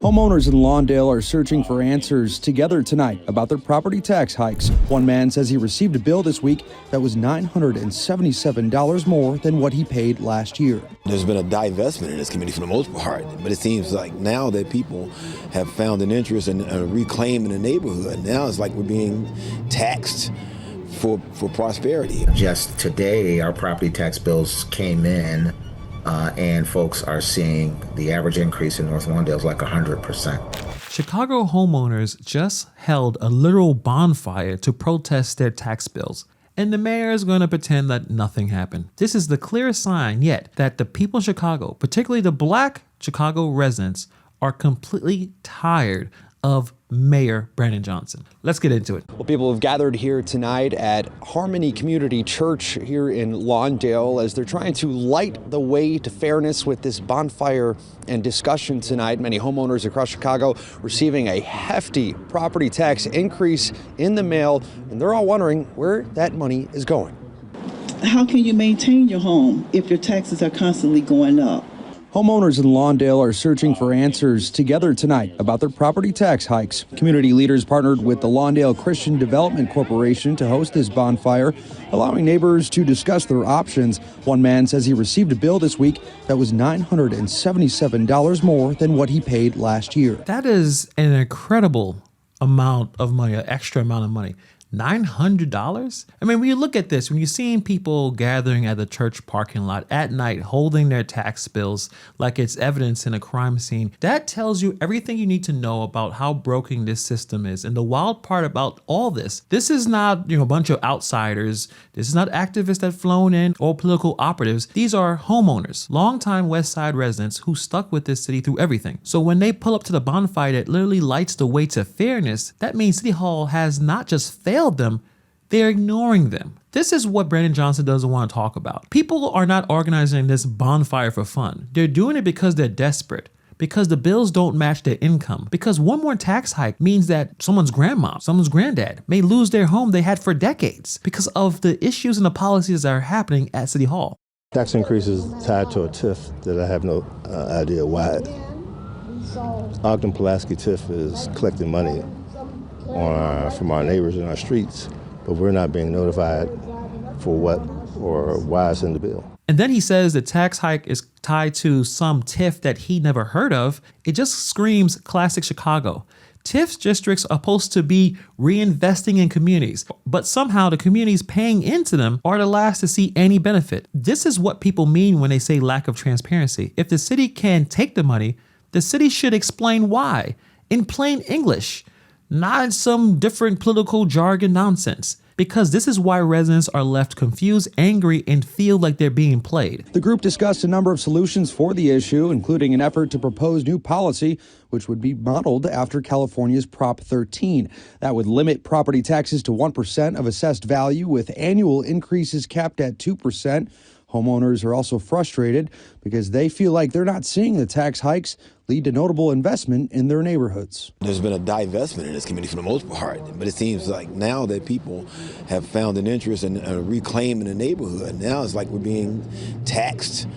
Homeowners in Lawndale are searching for answers together tonight about their property tax hikes. One man says he received a bill this week that was $977 more than what he paid last year. There's been a divestment in this community for the most part, but it seems like now that people have found an interest in reclaiming the neighborhood, now it's like we're being taxed for prosperity. Just today, our property tax bills came in, and folks are seeing the average increase in North Lawndale is like 100%. Chicago homeowners just held a literal bonfire to protest their tax bills. And the mayor is going to pretend that nothing happened. This is the clearest sign yet that the people in Chicago, particularly the Black Chicago residents, are completely tired of Mayor Brandon Johnson. Let's get into it. Well, people have gathered here tonight at Harmony Community Church here in Lawndale as they're trying to light the way to fairness with this bonfire and discussion tonight. Many homeowners across Chicago receiving a hefty property tax increase in the mail, and they're all wondering where that money is going. How can you maintain your home if your taxes are constantly going up? Homeowners in Lawndale are searching for answers together tonight about their property tax hikes. Community leaders partnered with the Lawndale Christian Development Corporation to host this bonfire, allowing neighbors to discuss their options. One man says he received a bill this week that was $977 more than what he paid last year. That is an incredible amount of money, an extra amount of money. $900? I mean, when you look at this, when you're seeing people gathering at the church parking lot at night holding their tax bills like it's evidence in a crime scene, that tells you everything you need to know about how broken this system is. And the wild part about all this is not, a bunch of outsiders. This is not activists that flown in or political operatives. These are homeowners, longtime West Side residents who stuck with this city through everything. So when they pull up to the bonfire that literally lights the way to fairness, that means City Hall has not just failed them, they're ignoring them. This is what Brandon Johnson doesn't want to talk about. People are not organizing this bonfire for fun. They're doing it because they're desperate, because the bills don't match their income, because one more tax hike means that someone's grandma, someone's granddad may lose their home they had for decades because of the issues and the policies that are happening at City Hall. Tax increase is tied to a TIF that I have no idea why. Ogden Pulaski TIF is collecting money from our neighbors in our streets, but we're not being notified for what or why it's in the bill. And then he says the tax hike is tied to some TIF that he never heard of. It just screams classic Chicago. TIF districts are supposed to be reinvesting in communities, but somehow the communities paying into them are the last to see any benefit. This is what people mean when they say lack of transparency. If the city can take the money, the city should explain why in plain English, not some different political jargon nonsense, because this is why residents are left confused, angry, and feel like they're being played. The group discussed a number of solutions for the issue, including an effort to propose new policy, which would be modeled after California's Prop 13. That would limit property taxes to 1% of assessed value, with annual increases capped at 2%. Homeowners are also frustrated because they feel like they're not seeing the tax hikes lead to notable investment in their neighborhoods. There's been a divestment in this community for the most part, but it seems like now that people have found an interest in reclaiming the neighborhood, now it's like we're being taxed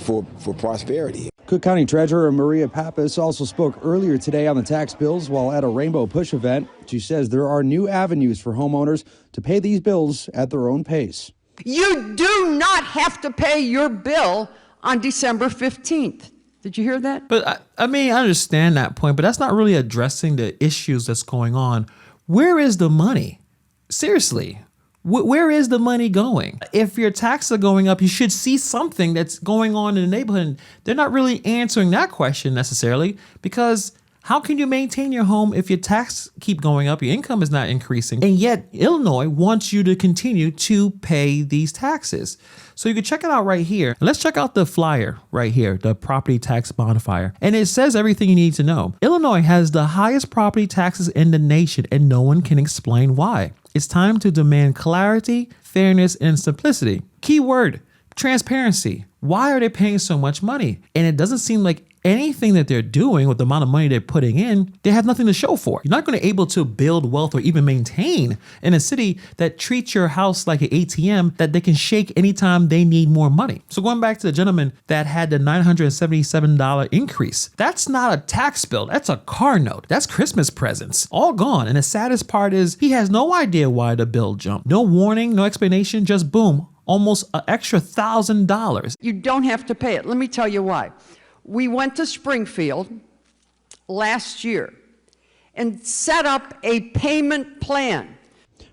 for prosperity. Cook County Treasurer Maria Pappas also spoke earlier today on the tax bills while at a Rainbow Push event. She says there are new avenues for homeowners to pay these bills at their own pace. You do not have to pay your bill on December 15th. Did you hear that? But I mean, I understand that point, but that's not really addressing the issues that's going on. Where is the money? Seriously, where is the money going? If your taxes are going up, you should see something that's going on in the neighborhood. They're not really answering that question necessarily, because how can you maintain your home if your taxes keep going up, your income is not increasing, and yet Illinois wants you to continue to pay these taxes? So you can check it out right here. Let's check out the flyer right here, the property tax bonfire. And it says everything you need to know. Illinois has the highest property taxes in the nation, and no one can explain why. It's time to demand clarity, fairness, and simplicity. Key word, transparency. Why are they paying so much money? And it doesn't seem like anything that they're doing with the amount of money they're putting in, they have nothing to show for. You're not going to be able to build wealth or even maintain in a city that treats your house like an ATM that they can shake anytime they need more money. So going back to the gentleman that had the $977 increase, that's not a tax bill. That's a car note. That's Christmas presents. All gone. And the saddest part is he has no idea why the bill jumped. No warning, no explanation, just boom, almost an extra $1,000. You don't have to pay it. Let me tell you why. We went to Springfield last year and set up a payment plan.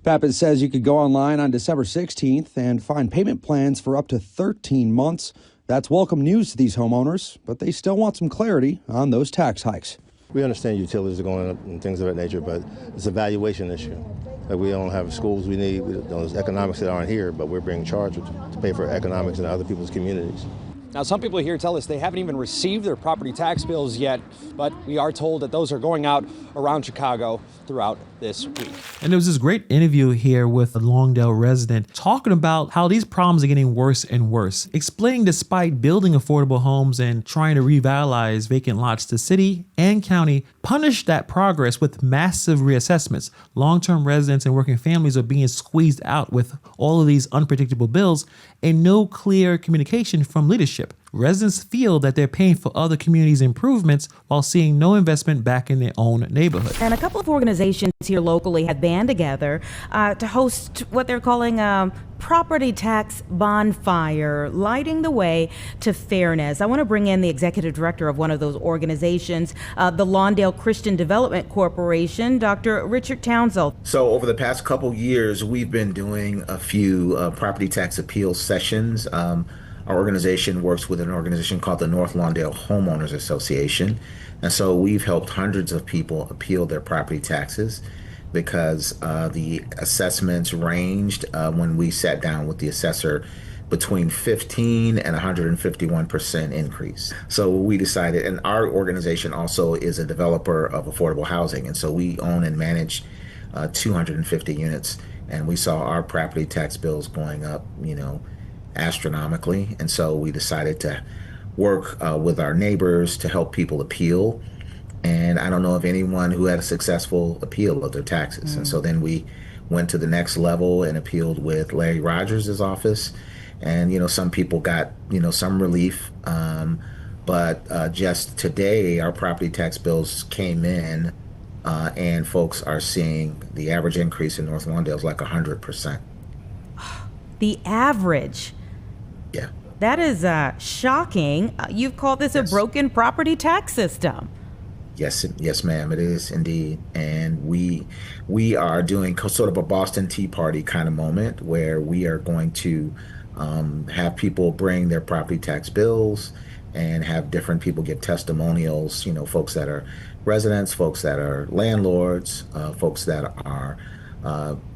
Pappas says you could go online on December 16th and find payment plans for up to 13 months. That's welcome news to these homeowners, but they still want some clarity on those tax hikes. We understand utilities are going up and things of that nature, but it's a valuation issue. Like we don't have schools we need, those economics that aren't here, but we're being charged to pay for economics in other people's communities. Now, some people here tell us they haven't even received their property tax bills yet, but we are told that those are going out around Chicago throughout this week. And there was this great interview here with a Lawndale resident talking about how these problems are getting worse and worse, explaining despite building affordable homes and trying to revitalize vacant lots, the city and county punished that progress with massive reassessments. Long-term residents and working families are being squeezed out with all of these unpredictable bills and no clear communication from leadership. Residents feel that they're paying for other communities' improvements while seeing no investment back in their own neighborhood. And a couple of organizations here locally have band together to host what they're calling Property Tax Bonfire, lighting the way to fairness. I want to bring in the executive director of one of those organizations, the Lawndale Christian Development Corporation, Dr. Richard Townsell. So over the past couple years, we've been doing a few property tax appeal sessions. Our organization works with an organization called the North Lawndale Homeowners Association. And so we've helped hundreds of people appeal their property taxes because the assessments ranged when we sat down with the assessor between 15 and 151% increase. So we decided, and our organization also is a developer of affordable housing. And so we own and manage 250 units. And we saw our property tax bills going up, astronomically. And so we decided to work with our neighbors to help people appeal. And I don't know of anyone who had a successful appeal of their taxes. And so then we went to the next level and appealed with Larry Rogers' office. And, some people got, some relief. But just today, our property tax bills came in and folks are seeing the average increase in North Lawndale is like 100%. The average. Yeah. That is shocking. You've called this a broken property tax system. Yes, ma'am, it is indeed. And we are doing sort of a Boston Tea Party kind of moment where we are going to have people bring their property tax bills and have different people give testimonials, folks that are residents, folks that are landlords, folks that are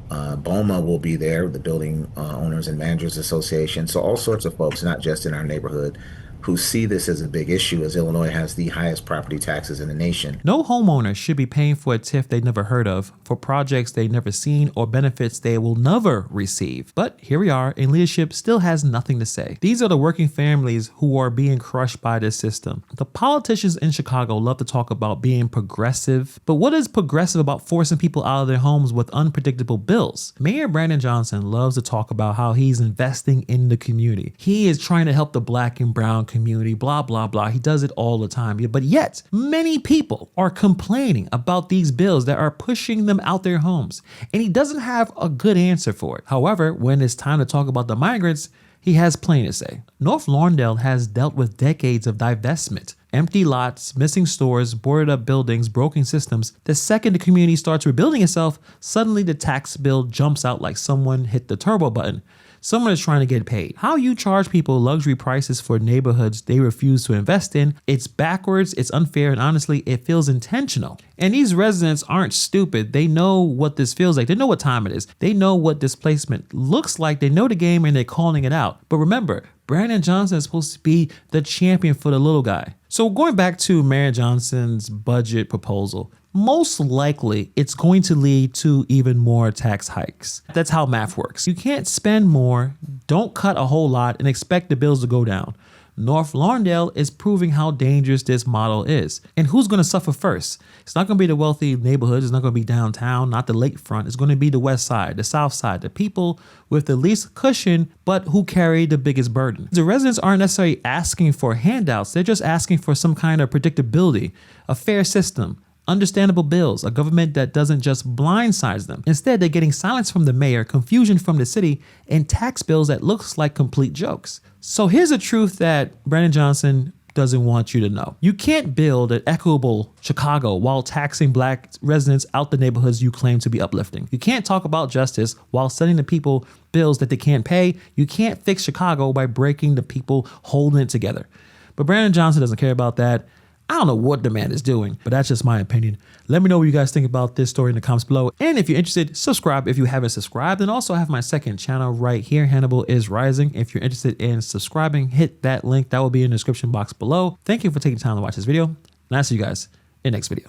BOMA will be there, the Building Owners and Managers Association. So all sorts of folks, not just in our neighborhood, who see this as a big issue, as Illinois has the highest property taxes in the nation. No homeowner should be paying for a TIF they've never heard of, for projects they've never seen, or benefits they will never receive. But here we are, and leadership still has nothing to say. These are the working families who are being crushed by this system. The politicians in Chicago love to talk about being progressive, but what is progressive about forcing people out of their homes with unpredictable bills? Mayor Brandon Johnson loves to talk about how he's investing in the community. He is trying to help the Black and brown community, blah, blah, blah. He does it all the time. But yet, many people are complaining about these bills that are pushing them out their homes. And he doesn't have a good answer for it. However, when it's time to talk about the migrants, he has plenty to say. North Lawndale has dealt with decades of divestment. Empty lots, missing stores, boarded up buildings, broken systems. The second the community starts rebuilding itself, suddenly the tax bill jumps out like someone hit the turbo button. Someone is trying to get paid. How you charge people luxury prices for neighborhoods they refuse to invest in, it's backwards, it's unfair, and honestly, it feels intentional. And these residents aren't stupid. They know what this feels like. They know what time it is. They know what displacement looks like. They know the game and they're calling it out. But remember, Brandon Johnson is supposed to be the champion for the little guy. So going back to Mayor Johnson's budget proposal, most likely it's going to lead to even more tax hikes. That's how math works. You can't spend more, don't cut a whole lot, and expect the bills to go down. North Lawndale is proving how dangerous this model is. And who's going to suffer first? It's not going to be the wealthy neighborhoods. It's not going to be downtown, not the lakefront. It's going to be the west side, the south side, the people with the least cushion, but who carry the biggest burden. The residents aren't necessarily asking for handouts. They're just asking for some kind of predictability, a fair system, understandable bills, a government that doesn't just blindside them. Instead, they're getting silence from the mayor, confusion from the city, and tax bills that looks like complete jokes. So here's a truth that Brandon Johnson doesn't want you to know. You can't build an equitable Chicago while taxing black residents out the neighborhoods you claim to be uplifting. You can't talk about justice while sending the people bills that they can't pay. You can't fix Chicago by breaking the people holding it together. But Brandon Johnson doesn't care about that. I don't know what the man is doing, but that's just my opinion. Let me know what you guys think about this story in the comments below. And if you're interested, subscribe if you haven't subscribed. And also I have my second channel right here, Hannibal is Rising. If you're interested in subscribing, hit that link. That will be in the description box below. Thank you for taking time to watch this video. And I'll see you guys in the next video.